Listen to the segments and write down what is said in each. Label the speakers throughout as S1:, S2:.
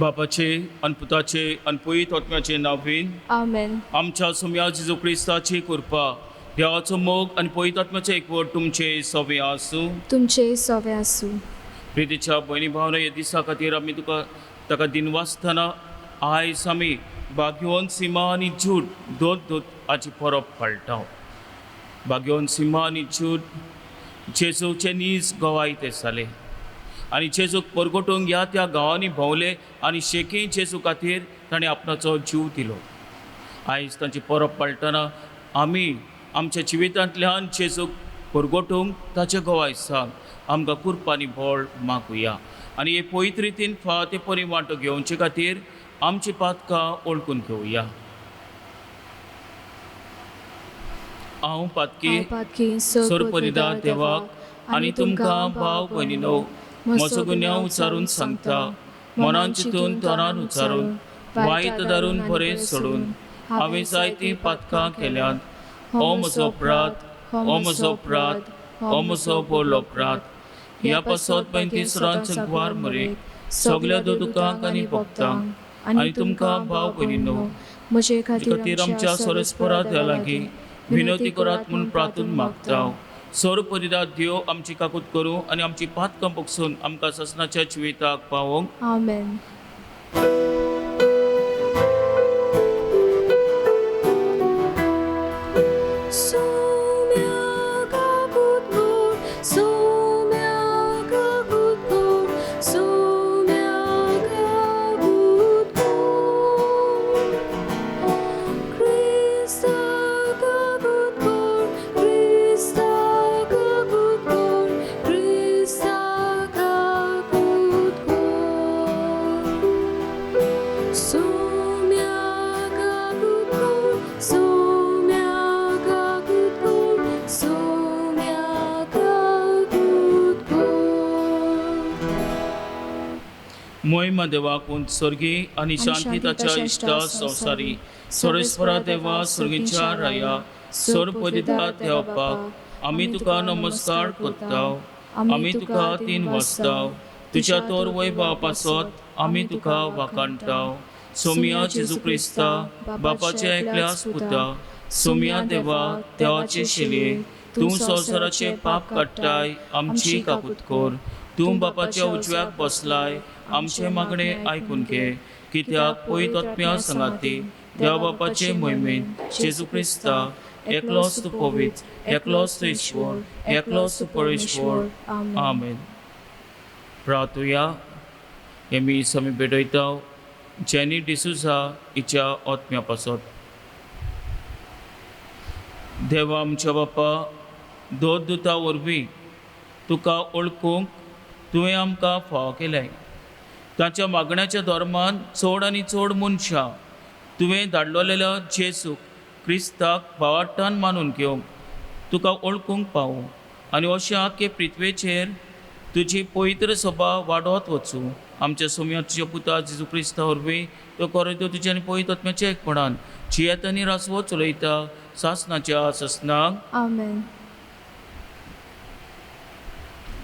S1: बापाचे आनी पुताचे आनी पवित्र आत्म्याचे नांवेन
S2: आमेन.
S1: आमच्या सोम्या जेजू क्रिस्ताची कृपा देवाचो मोग आनी पवित्र आत्म्याचो एकवट तुमचे सवे आसूं.
S2: तुमचे सवे आसूं.
S1: प्रितीच्या भयणी भावना ह्या दिसा खातीर आमी ताका दिनवासतना आयज आमी भाग्यवन सिमा आनी जूट दोन हाची परब पाळटा. भाग्यवन सिमा आनी जूट जेजूचे नीज गोवाय ते जाले आनी जेजूक परगटूंक ह्या त्या गांवांनी भोंवले आनी शेकी जेजू खातीर ताणें आपणाचो जीव दिलो. आयज तांची परब पाळटना आमी आमच्या जिवितांतल्यान जेजूक परगटूंक ताचे गोवाय सांग आमकां कुर्बानी बोळ मागुया आनी हे पवित्र रितीन फावते परी वांटो घेवचे खातीर आमची पातकां ओळखून घेवया. हांव पातकी सोरपरिदार देवाक आनी तुमकां भाव भयणीनो म्हजो गुन्यांव उचारून सांगता. मनान चिंतून तोंडान उचारून वायट धरून बरें सोडून हांवें जायतीं पातकां केल्यात. हो म्हजो अपराध, हो म्हजो अपराध, हो म्हजो व्हडलो अपराध. ह्या पासत 35 रांचो गुवार मरे सगल्या दोतोकांक आनी भक्तांक आनी तुमकां भाव भयणीनो
S2: म्हजे
S1: खातीर आमच्या सोरेस्परा देवा लागीं विनवती करात म्हूण प्रार्थून मागता. सोर परिदार देव आमची काकूत करूं आनी आमची पातकां बगसून आमकां ससनाच्या जिविताक पावोंक.
S2: आमेन.
S1: मोहिमा देवाक स्वर्गी आनी शांती ताच्या इश्टा संवसारी सोरेस्परा देवा स्वर्गीच्या राया सोर परिदार देवपाक आमी तुका नमस्कार करता. आमी तुका तीन वाजताव तुज्या तोर वैभवा पासत आमी तुका वाखाणटा. सोम्या जेजू क्रिस्ता बापाचे एकल्यास पुता सोम्या देवा देवाचे शेलये तूं संवसाराचे पाप काडटाय आमची काकूत कर. तूं बापाच्या उजव्याक बसलाय आमचे मागणे आयकून घे. कित्याक पवित्र आत्म्या संगाती देवा बापाचे मोहिमेन जेजू क्रिस्ता एकलोच तूं पवित्र एकलोच तूं ईश्वर एकलोच तूं परमेश्वर. आमेन. प्रार्थुया. हे मी समी भेटयता जेनी डिसुजा हिच्या आत्म्या पासत. देवा आमच्या बापा दोन दुता वरवीं तुका ओळखूंक तुवें आमकां फाव केलें. ताच्या मागण्याच्या धर्मान चड आनी चड मनशां तुवें धाडलोलेल्या जेजूक क्रिस्ताक भावार्थान मानून घेवंक तुका ओळखूंक पावूं आनी अशें आख्खे पृथ्वेचेर तुजी पवित्र सभा वाडत वचूं. आमच्या सोम्याच्या पुता जेजू क्रिस्ता वरवीं तो करतो तुज्या आनी पवित्र आत्म्याच्या एकपणान जियेत आनी रासवो चलयता सासनाच्या ससनाक.
S2: आमेन.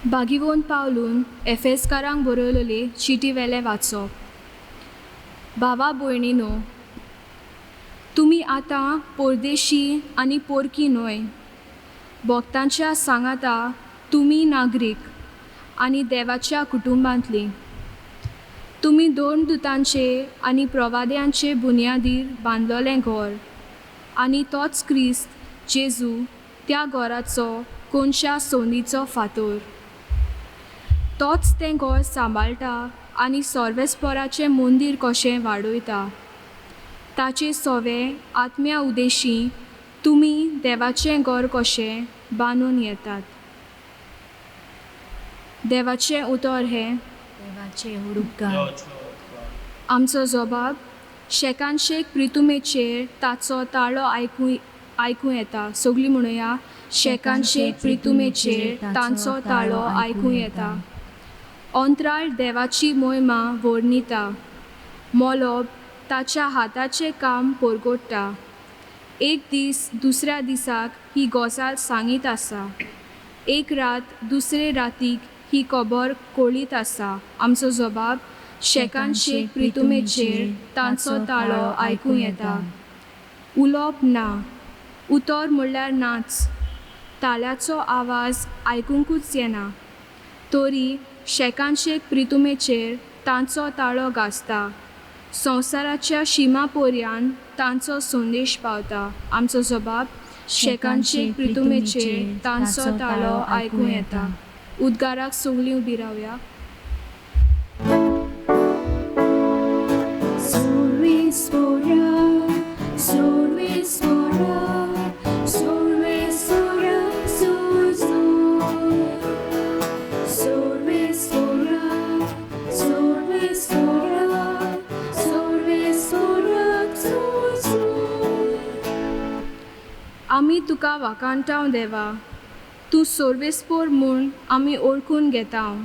S2: बागिवोन पावलून एफेसकारांक बरयलेले चिटी वेले वाचप. भावा भयणीनो तुमी आतां परदेशी आनी पोरकी न्हय. भक्तांच्या सांगाता तुमी नागरीक आनी देवाच्या कुटुंबांतली. तुमी दोन दुतांचे आनी प्रवाद्यांचे बुनयादीर बांदलोलें घर आनी तोच क्रिस्त जेजू त्या घराचो कोनशा सोनीचो फातर. तोच तें घर सांबाळटा आनी सर्वेस्पराचें मंदीर कशें वाडयता. ताचे सवे आत्म्या उदेशी तुमी देवाचें घर कशें बांदून येतात. देवाचें उतर हें देवाचे उडुपकार. आमचो जबाब शेकांशेक प्रितुमेचेर ताचो ताळो आयकूं येता. सगळीं म्हणुया शेकांशेक प्रितुमेचेर तांचो ताळो आयकूं येता. अंतराळ देवाची मोहिमा वर्णिता. मोलोब ताच्या हाताचें काम परगोडटा. एक दीस दुसऱ्या दिसाक ही गजाल सांगीत आसा. एक रात दुसरे रातीक ही खबर कळीत आसा. आमचो जबाब शेकान शेक प्रितुमेचेर तांचो ताळो आयकूं येता. उलोवप ना, उतर म्हणल्यार नाच, ताळ्याचो आवाज आयकुंकूच येना. तोरी शेकान शेक प्रितुमेचेर तांचो ताळो गाजता. संवसाराच्या शिमा पर्यान तांचो संदेश पावता. आमचो जबाब शेकान शेक प्रितुमेचेर तांचो ताळो आयकूं येता. उद्गाराक सगळीं उबी रावया. आमी तुका वाकाणटाव देवा, तूं सोर्वेस्पोर म्हूण आमी ओळखून घेताव.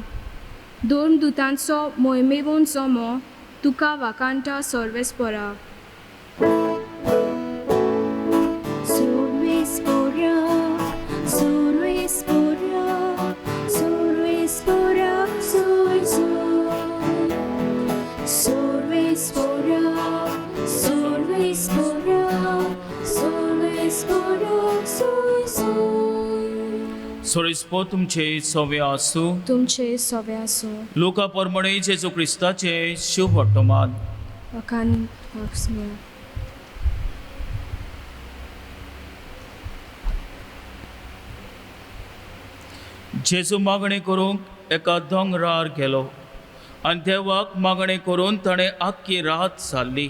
S2: दोन दुतांचो मोहिमेवून जमो तुका वाकाणटा सोर्वेस्पोरा.
S1: सोरेस्पो तुमचे सवे आसूं.
S2: तुमचे सवे आसूं.
S1: लोका परमणे जेजू क्रिस्ताचे शुभ वर्तमान.
S2: वाखाण
S1: जेजू मागणें करूंक एका दोंगरार गेलो आनी देवाक मागणें करून ताणें आख्खी रात सारली.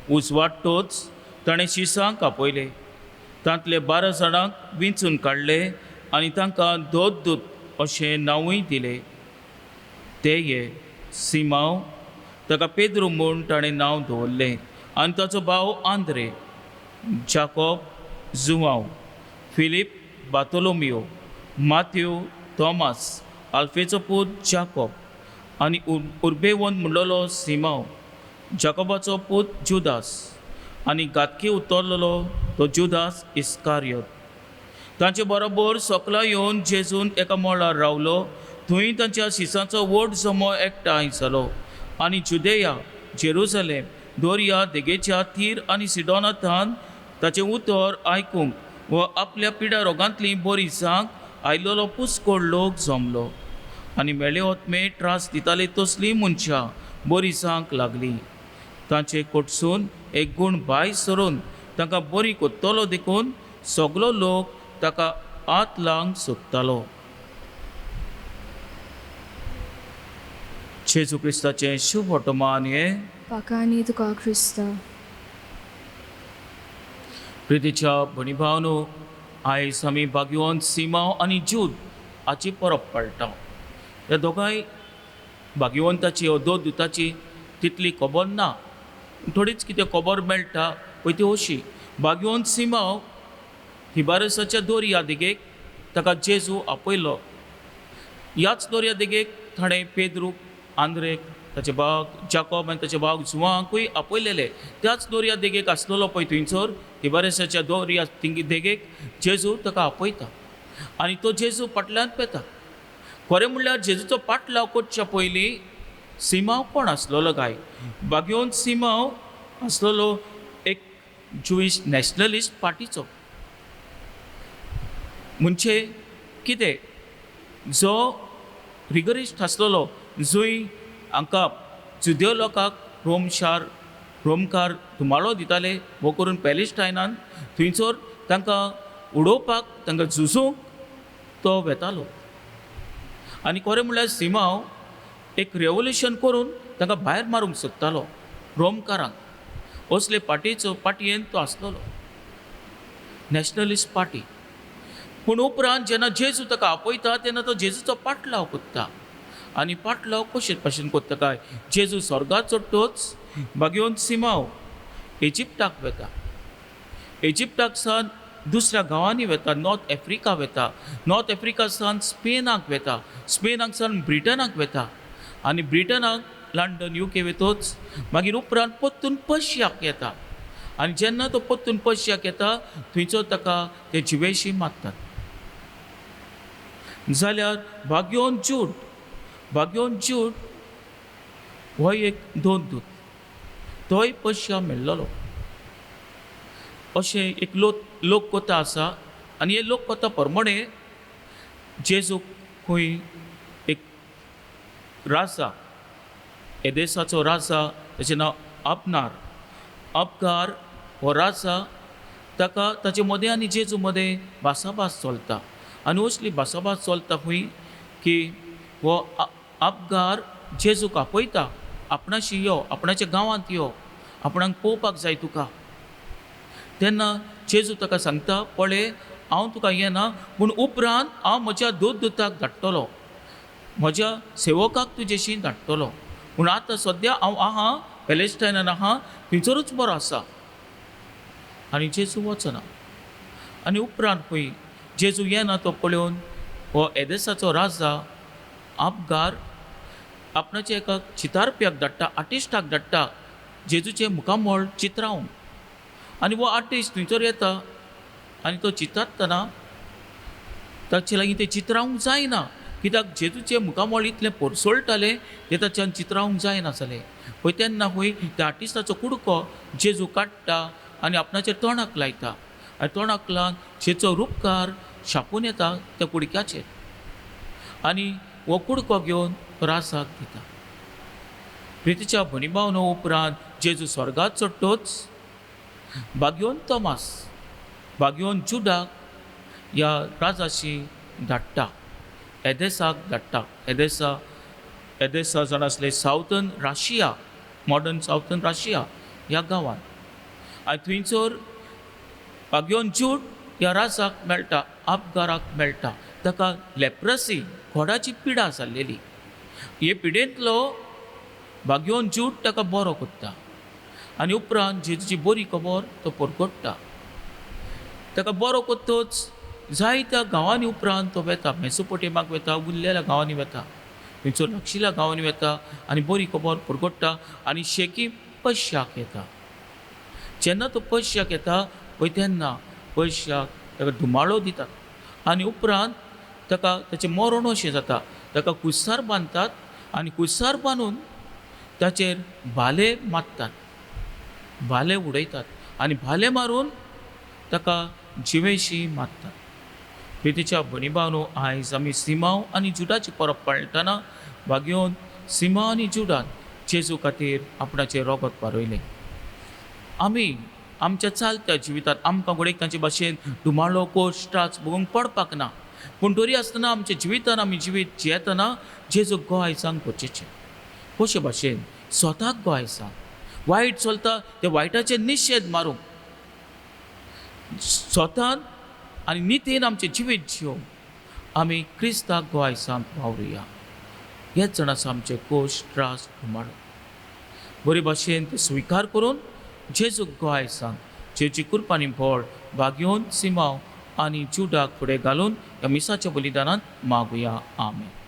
S1: उजवाडटोच ताणें शिसांक आपयले. तांतले 12 जाणांक विंचून काडले आनी तांकां दोत अशें नांवूय दिलें. ते हे सिमांव, ताका पेद्रू म्हूण ताणें नांव दवरलें, आनी ताचो भाव आंद्रे, जाकोब, जुवांव, फिलीप, बातोलोमियो, माथ्यू, थोमास, आल्फेचो पूत जाकोब, आनी उर्बेवंत म्हणलोलो सिमांव, जाकोबाचो पूत जुदास, आनी गातकी उतरलेलो तो जुदास इस्कारियोत. तांचे बरोबर सोकला येवन जेजून एका मोळार रावलो. थंय तांच्या शिसांचो व्हड जमो एकठांय जालो. आनी जुदेया, जेरुसलेम, दोर्या देगेच्या तीर आनी सिडोनांतान ताचें उतर आयकूंक व आपल्या पिड्या रोगांतली बरी जांक आयिल्लो पुस्कोळ लोक जमलो. आनी मेळे ओतमे त्रास दिताले तसलीं मनशां बरी जांक लागलीं. तांचे कडसून एक गूण भायर सरून तांकां बरी कोत्तलो देखून सगलो लोक ताका हात लावंक सोदतालो. जेजू क्रिस्ताचें शुभ वर्तमान हे.
S2: वाखाणी तुका क्रिस्ता.
S1: प्रितीच्या भणी भावनो, आयज आमी भाग्यवंत सिमांव आनी जूद हाची परब पाळटा. ह्या दोगांय भाग्यवंताची वा दोन दुताची तितली खबर ना. थोडीच कितें खबर मेळटा पळय ती अशी. भाग्यवंत सिमांव तिबारसाच्या दोर्या देगेक ताका जेजू आपयलो. ह्याच दोर्या देगेक ताणें पेद्रूक, आंद्रेक, ताचे भाव जाकोब आनी ताचे भाव जुवांकूय आपयलेले. त्याच दोर्या देगेक आसलेलो पळय थंयसर तिबारसाच्या दोर्या देगेक जेजू ताका आपयता आनी तो जेजू फाटल्यान पेता. खरें म्हणल्यार जेजूचो पाटलाव करच्या पयलीं सिमांव कोण आसलेलो काय? भाग्यवंत सिमांव आसलेलो एक ज्युईश नॅशनलिस्ट पार्टीचो. म्हणजे कितें जो रिगरिस्ट आसलेलो, जंय हांकां जुदेव लोकांक रोमकार धुमाळो दिताले, वो करून पॅलेस्टायनान थंयसर तांकां उडोवपाक, तांकां झुजूंक तो वेतालो. आनी खरें म्हणल्यार सिमांव एक रेवोल्युशन करून तांकां भायर मारूंक सोदतालो रोमकारांक. असले पार्टयेन तो आसलेलो, नॅशनलिस्ट पार्टी. पूण उपरांत जेन्ना जेजू ताका आपयता तेन्ना तो जेजूचो पाटलाव कोत्ता. आनी पाटलाव कशे भाशेन कोत्ता काय? जेजू स्वर्गात चडटोच भाग्यवंत सिमांव इजिप्टाक वेता. इजिप्टाक सावन दुसऱ्या गांवांनी वेता. नॉर्थ आफ्रिका वेता. नॉर्थ आफ्रिका सावन स्पेनाक वेता. स्पेनाक सावन ब्रिटनाक वेता. आनी ब्रिटनाक लंडन UK वेतोच. मागीर उपरांत परतून पर्शियाक येता. आनी जेन्ना तो परतून पर्शियाक येता थंयसर ताका ते जिवेशी मारतात. जाल्यार भाग्यवंत जूड हो एक दोन दूत तोय पयशा मेळ्ळलो अशें एक लोक कथा आसा आनी हे लोक कथा प्रमाणे जेजूक खंय एक राजा एदेसाचो राजा ताचें नांव अपगार हो राजा ताका ताचे मदें आनी जेजू मदें भासाभास चलता आनी असली भासाभास चलता खंय की हो अपगार जेजूक आपयता आपणाशी यो आपणाच्या गांवांत यो आपणाक पळोवपाक जाय तुका तेन्ना जेजू ताका सांगता पळय हांव तुका येना पूण उपरांत हांव म्हज्या दूताक धाडटलो म्हज्या सेवकाक तुजेशी धाडटलो पूण आतां सद्या हांव आहा पॅलेस्टायनान आहा थंयसरूच बरो आसा आनी जेजू वचना आनी उपरांत खंय जेजू येना तो पळोवन हो एदेसाचो राजा अपगार आपणाच्या एका चितारप्याक धाडटा आर्टिस्टाक धाडटा जेजूचे मुखामळ चित्रावंक आनी हो आर्टिस्ट थंयसर येता आनी तो चितारतना ताचे लागीं तें चित्रावंक जायना कित्याक जेजूचे मुखामळ इतलें परसोळटालें तें ताच्यान चित्रावंक जायना जालें पळय तेन्ना खंय त्या आर्टिस्टाचो कुडको जेजू काडटा आनी आपणाच्या तोंडाक लायता आनी तोंडाक लावन जेजूचो रूपकार छापून येता त्या कुडक्याचेर आनी हो कुडको घेवन राजाक दिता प्रितीच्या भणी भावनो उपरांत जेजू स्वर्गात चडटोच बागेवन तोमास बागेवन जुडाक ह्या राजाशी धाडटा एदेसाक धाडटा एदेसा जावन आसले सावथर्न रशिया मॉडर्न सावथर्न रशिया ह्या गांवांत आनी थंयसर बागेवन जूड ह्या राजाक मेळटा अपगाराक मेळटा ताका लेप्रसी घोडाची पिडा जाल्लेली हे पिडेंतलो बागेवन जूड ताका बरो करता आनी उपरांत जेजूची बरी खबर तो परगट्टा ताका बरो करतोच जायत्या गांवांनी उपरांत तो वेता मेसोपोटेमाक वेता उरलेल्या गांवांनी वेता थंयसर लक्षिल्या गांवांनी वेता आनी बरी खबर परगट्टा आनी शेकी पयशाक येता जेन्ना तो पयशाक येता पळय तेन्ना पयशाक ताका धुमाळो दितात आनी उपरांत ताका ताचें मरण अशें जाता ताका कुस्सार बांदतात आनी कुस्सार बांदून ताचेर भाले मारतात भाले उडयतात आनी भाले मारून ताका जिवेशी मारतात प्रितीच्या भणी भावनो आयज आमी सिमांव आनी जुडाची परब पाळटना बागेवन सिमांव आनी जुडान जेजू खातीर आपणाचें रगत पारयलें आमी आमच्या चालत्या जिवितांत आमकां घडये भाशेन धुमाळो कोश त्रास भोगूंक पडपाक ना पूण तरी आसतना आमच्या जिवितान आमी जिवीत जियेतना जेजू गोंयसांग करचेचें कशे भाशेन स्वताक गोंयसांग वायट चलता ते वायटाचे निशेध मारूंक स्वतान आनी नितीन आमचें जिवीत जियोवंक आमी क्रिस्ताक गोंयसांग वावरुया हेच जाण आसा आमचे कोश त्रास धुमाळो बरे भाशेन ते स्विकार करून जेजूक गोंयसांग जेची कुर्बानी व्हड बागेवन सिमांव आनी जुडाक फुडें घालून ह्या मिसाच्या बलिदानांत मागुया आमेन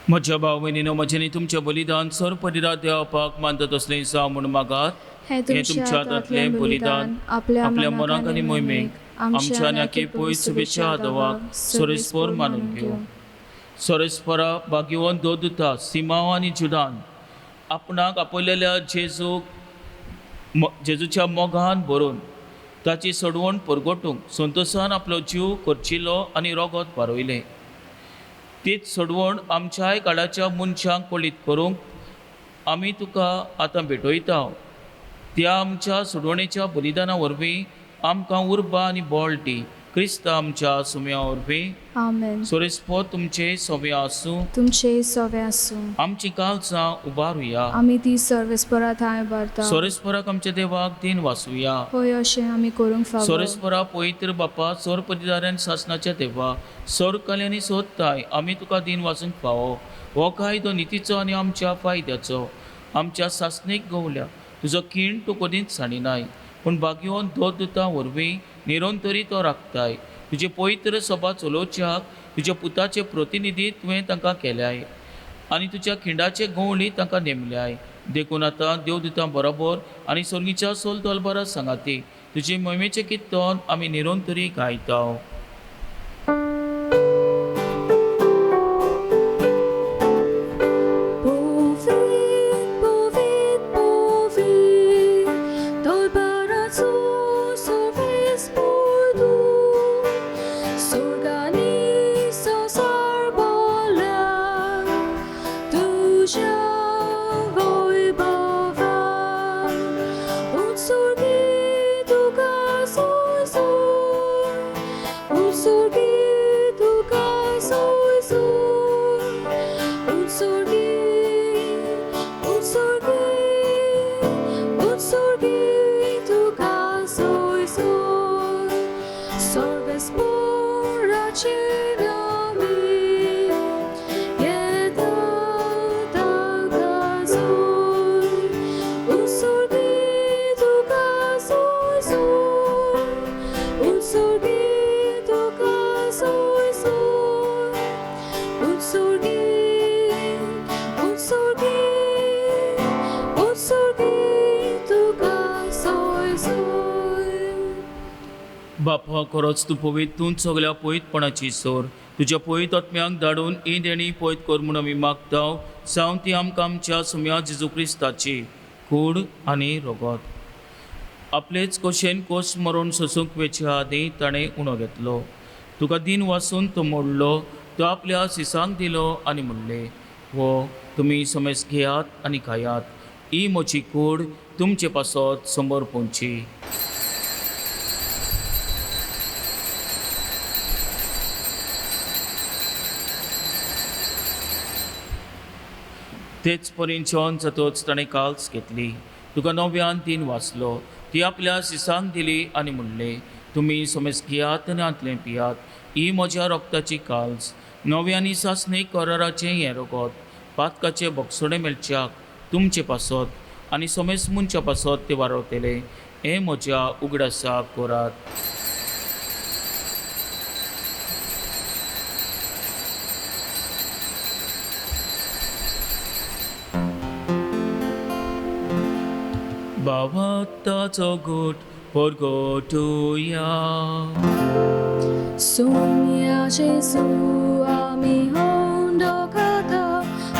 S1: म्हज्या भाव भयणीनो म्हजें तुमचें बलिदान सर्वपरिरात देवपाक मानतात असलें जावं म्हूण मागात
S2: हे
S1: तुमच्या हातांतलें बलिदान आपल्या मनाक आनी मोहिमेक आमच्या नाकी पोय शुभेच्छा दवाक सोरेस्पोर मानून घेऊ. सोरेस्परा भाग्यवान दोदुता सिमाव आनी जुदान आपणाक आपयलेल्या जेजूच्या मोगान भरून ताची सडवण परगटूंक संतोशान आपलो जीव करचिल्लो आनी रोगत वारोयलें. तीच सडवण आमच्याय काळाच्या मनशांक पळीत करूंक आमी तुका आतां भेटयता. त्या आमच्या सडवणेच्या बलिदाना वरवीं आमकां उर्बा आनी बळ दी. क्रिस्त आमच्या सुम्या वरवीं
S3: आमेन.
S1: सोरेस्पो तुमचे सोवे आसूं.
S3: तुमचे सवे आसूं.
S1: आमची काळजां उबारुया.
S3: आमी ती सर्वेस्परा थाय भरता.
S1: सोरेस्पराक आमच्या देवाक दिन वासुया.
S3: होय अशें आमी करूंक फावो.
S1: सोरेस्परा पवित्र बापा सोर पदिदाऱ्यान सासणाच्या देवा सोर कल्याणी सोदताय आमी तुका दिन वाचूंक फावो. हो कायदो नितीचो आनी आमच्या फायद्याचो. आमच्या सासणेक गवल्या तुजो खीण तूं कधीच साणिनाय पूण भाग्यवान दोदुता वरवीं निरंतरी तो राखताय. तुजे पवित्र सभा चलोवच्याक तुज्या पुताचे प्रतिनिधी तुवें तांकां केल्याय आनी तुज्या खिंडाचे गवळी तांकां नेमल्याय. देखून आतां देवदुतां बरोबर आनी सर्गीच्या सोल तोलबारा सांगाती तुजे मोहिमेचे कित्तोन आमी निरंतरी गायता. बापा खरोच तूं पवित तूं सगल्या पवितपणाची सोर तुज्या पवित आत्म्यांक धाडून ही देणी पवित कर म्हूण आमी मागता. जावं ती आमकां आमच्या सुम्या जेजू क्रिस्ताची कूड आनी रोगत. आपलेच कोशेन कोस मरून सोसूंक वेच्या आदीं ताणें उणो घेतलो. तुका दिन वाचून तो मोडलो. तो आपल्या सिसांक दिलो आनी म्हणलें हो तुमी समेस घेयात आनी खायात. ही म्हजी कूड तुमचे पासत समोर पोंची. तेच परीन जेवण जातोच ताणें काल्स घेतली. तुका नव्यान तीन वाचलो. ती आपल्या सिसांक दिली आनी म्हणलें तुमी समेस घेयात आनी आंतलें पियात. ही म्हज्या रोगताची काल्स नव्यानी सासणेक कराराचें हें रोगत. पातकाचे बोगसोडे मेळच्याक तुमचे पासत आनी समेस मनच्या पासत ते वारवतले. हें म्हज्या उगडासाक करात. बावाताचो गोट परगटुया.
S3: सोम्या जेजू आमी होंडोकाता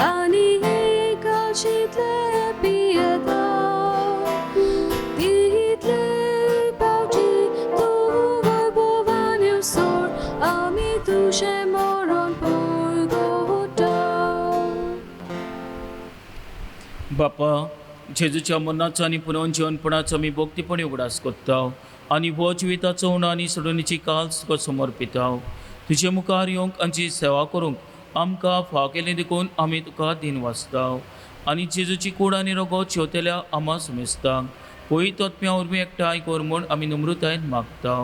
S3: आनी एकाचीतले पियेता. तितले पावची तूं वैभवान सोर आमी तुजें मरण परगटा.
S1: बापा जेजूच्या मरणाचो आनी पुनर्जीवनपणाचो आमी भोगतीपणी उगडास करता आनी हो जिविताचो उणो आनी सडणीची काल्स तुका समर्पिता. तुजे मुखार येवंक आमची सेवा करूंक आमकां फाव केलें देखून आमी तुका दिन वाचता आनी जेजूची कूड आनी रोगत शेवतेल्या आमा सुमेस्ता. पवित्र आत्म्या वरवीं एकठांय कर म्हूण आमी नम्रतायेन मागता.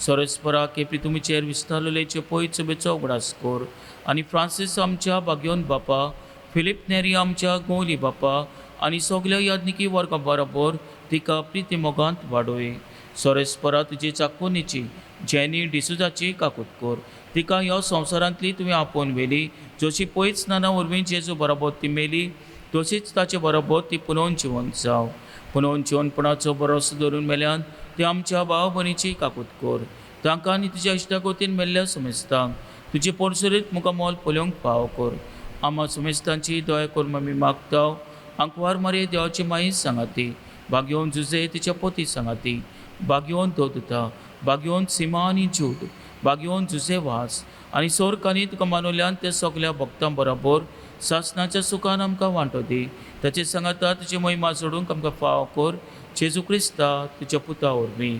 S1: सोरेस्परा केपी तुमचेर विस्तारलेचे पवित्र सभेचो उगडास कर आनी फ्रांसीस आमच्या भाग्यवान बापा, फिलीप नेरी आमच्या गोवली बापा आनी सगल्या याज्ञिकी वर्गा बरोबर तिका प्रिती मोगांत वाडोय. सोरेस्परा तुजी चाकोनीची जेनी डिसुजाची काकूट कर. तिका ह्या संवसारांतली तुवें आपोवन व्हेली. जशी पयत स्नाना वरवीं जेजू बरोबर ती मेली तशीच ताचे बरोबर ती पुनर्जीवन जावं. पुनर्जीवनपणाचो भरोसो धरून मेल्यान ती आमच्या भाव भयणीची काकूट कर. तांकां आनी तुज्या इश्टाकोतीन मेल्ल्या सुमेस्तांक तुजी पोरसुरीत मुखां मोल पोलोवंक फाव कर. आमा सुमेस्तांची दया करून आमी मागताव. आंकवार मारये देवाची माई सांगाती, भाग्योन जुजे तिच्या पोती सांगाती, भाग्योन दोदता, भाग्योन सिमा आनी जूद, भाग्योन जुजे वास आनी सोरकांनी तुका मानवल्यान ते सगल्या भक्तां बरोबर सासणाच्या सुखान आमकां वांटो दी. ताचे सांगाता तुजी महिमा सोडूंक आमकां फाव कर. जेजू क्रिस्ता तुज्या पुता वरवीं.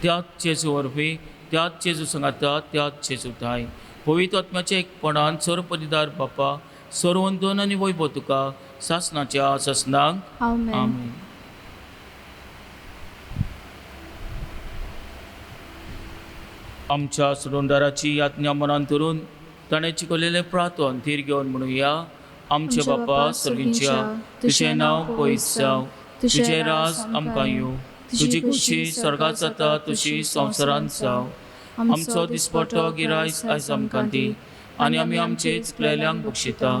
S1: त्याच जेजू वरवीं, त्याच जेजू सांगाता, त्याच जेजू थाय पवित्र आत्म्याच्या एकपणान सर्वपदिदार बापा, सर्वंदन आनी वैभव तुका सासणाच्या सासणांक.
S2: आमेन.
S1: आमेन. आमच्या सुरोंदाराची याज्ञा मनान धरून ताणें शिकवलेले प्रार्थन धीर घेवन म्हणुया. आमचे बापा सर्गींच्या, तुझें नांव पयस जावं, तुझें राज आमकां येवं, तुजी खुशी स्वर्गांत जाता तशी संवसारांत जावं. आमचो दिसपट्टो गिरायस आयज आमकां दी, आनी आमी आमचे चुकलेल्यांक बक्षिता,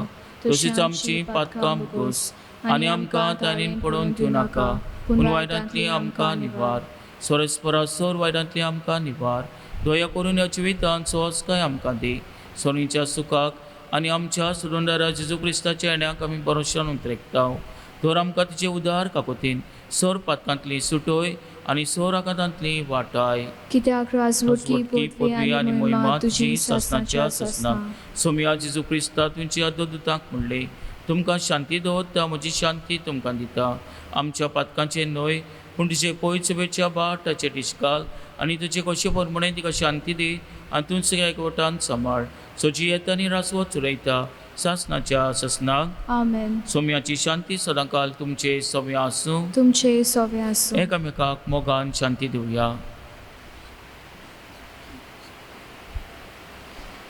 S1: तशीच आमची पातकां मुगोस, आनी आमकां ताणीन पडोवन दिवं नाका, पूण वायटांतली आमकां निवार. सोरेस्परा सोर वायटांतली आमकां निवार. दया करून ह्या जिवितांत सोंसकाय आमकां दी. सोनीच्या सुखाक आनी आमच्या सुरोंदारा जेजू क्रिस्ताच्या येण्याक आमी भरोशान उतरेकताव. तर आमकां तिचे उदार काकोतीन सोर पातकांतली सुटोय आनी सोर आकांतांतली वाटाय.
S2: कित्याक राजवटी
S1: पदवी आनी महिमा तुजी सासणाच्या सासणाक. सोम्या जेजू क्रिस्ता तुमची अदोदुतांक म्हणले, तुमकां शांती दवरता, म्हजी शांती तुमकां दिता. आमच्या पातकांचे न्हय, पूण तुजे पयस वेळच्या बाटाचे दिश्काल आनी तुजे कशे परमणे तिका शांती दी, आनी तूं सगळ्या एकवटान सांबाळ. सोजी येता आनी रासवत चुरयता सासणाच्या सासणाक.
S2: आमेन.
S1: सोम्याची शांती सदांकाल तुमचे सव्या आसूं.
S2: तुमचे सवे आसूं.
S1: एकामेकाक मोगान शांती दिवया.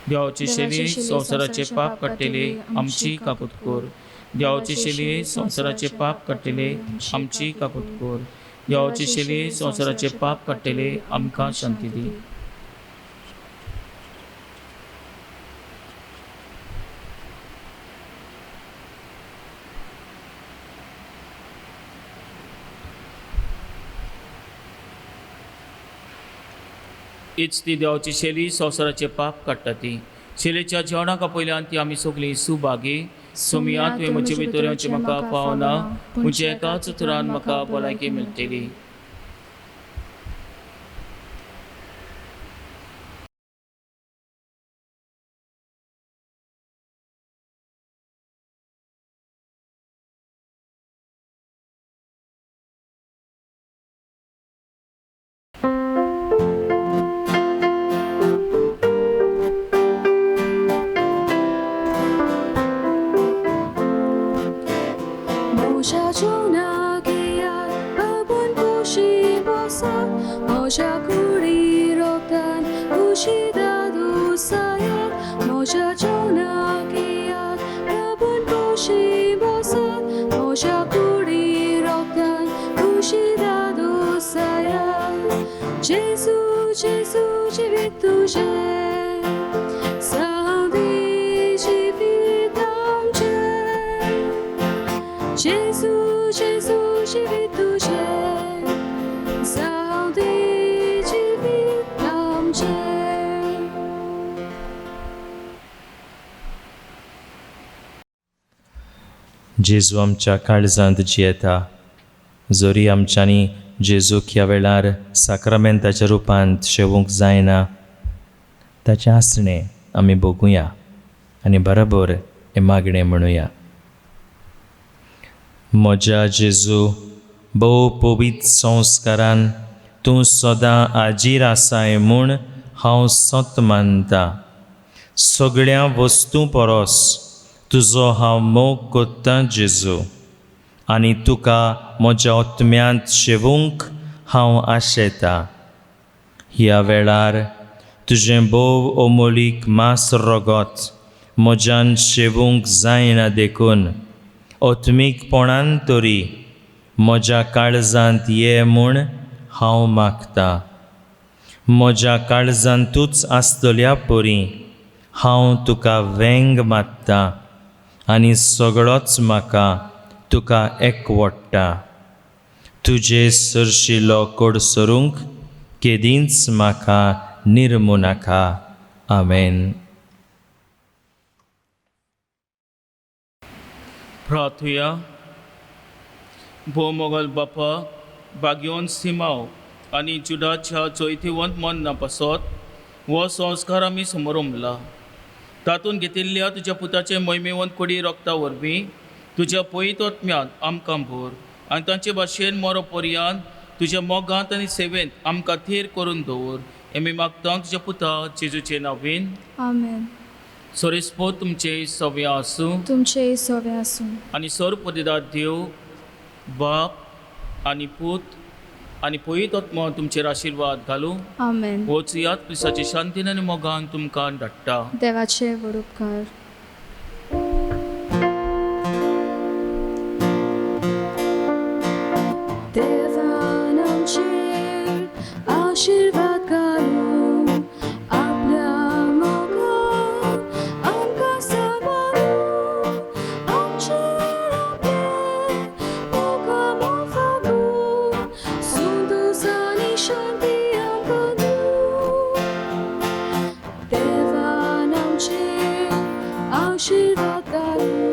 S1: देवाची शेली संवसाराचे पाप काडटेले आमची काकूत कर. देवाची शेली संवसाराचे पाप काडटेले आमची काकूत कर. देवाची शेली संवसाराचे पाप काडटेले आमकां शांती दी. हीच ती देवाची शेली संवसाराचे पाप काडटा ती. शेलीच्या जेवणाका पयल्यान ती आमी सगळीं सुभागी. सोमिया तुवें म्हजे भितर म्हाका पावना, म्हज्या एकाच उतरान म्हाका भलायकी मेळटली.
S3: 모자 조나기야 바본 곳이 벗어 모자 구리롭단 구시다도 쌓여 모자 조나기야 바본 곳이 벗어 모자 구리롭단 구시다도 쌓여 제수 제수 집이 두제 사디 집이 담제 제수 제수 집이 두제 사디 집이 담제.
S4: जेजू आमच्या काळजांत जियेता. जोरी आमच्यांनी जेजूक ह्या वेळार साक्रामेंताच्या रुपांत शेवूंक जायना, ताचें आसणें आमी भोगुया आनी बरोबर हें मागणें म्हणुया. म्हज्या जेजू, भोव पवित्र संस्कारान तूं सदां आजीर आसाय म्हूण हांव सत मानता. सगळ्या वस्तू परस तुजो हांव मोग कोत्तां जेजू, आनी तुका म्हज्या आत्म्यांत शेवूंक हांव आशेतां. ह्या वेळार तुजें भोव अमोलीक मास रगत म्हज्यान शेवूंक जायना देखून आत्मीकपणान तरी म्हज्या काळजांत ये म्हूण हांव मागतां. म्हज्या काळजांतूच आसतल्या परी हांव तुका वेंग मात्तां आनी सगळोच म्हाका तुका एकवडटा. तुजे सरशिलो कोड सरूंक केदींच म्हाका निर्मू नाका. आमेन.
S1: प्रार्थुया. भोवमोगल बापा बागयोन सिमाव आनी जुडाच्या चोयतीवंत मन नापासत हो संस्कार आमी समोर उमला. तातूंत घेतिल्ल्या तुज्या पुताचे मोहिमेवंत कोडी रोगता वरवीं तुज्या पवित्र आत्म्यान आमकां भर आनी तांचे भाशेन मरो पर्यंत तुज्या मोगांत आनी सेवेंत आमकां थीर करून दवर. आमी मागता तुज्या पुता जेजूचे नांवेन.
S2: आमेन.
S1: सोरेस्पो तुमचे सव्या आसूं
S2: तुमचे सोवे आसूं.
S1: आनी सर्वपदिदाद देव बाप आनी पूत आनी पवित्र आत्मा तुमचेर आशिर्वाद घालूं.
S2: आमेन.
S1: वचुयात क्रिस्ताची शांतीन आनी मोगान तुमकां धाडटा.
S2: देवाचे व्हड उपकार.
S3: देवान आमचेर आशिर्वाद घालून आपल्या मोगान आमकां सांबाळून आमचेर आपले मोगा मोगागून सुंदूस आनी शांती आमकां दिवं. देवान आमचेर आशिर्वाद घालून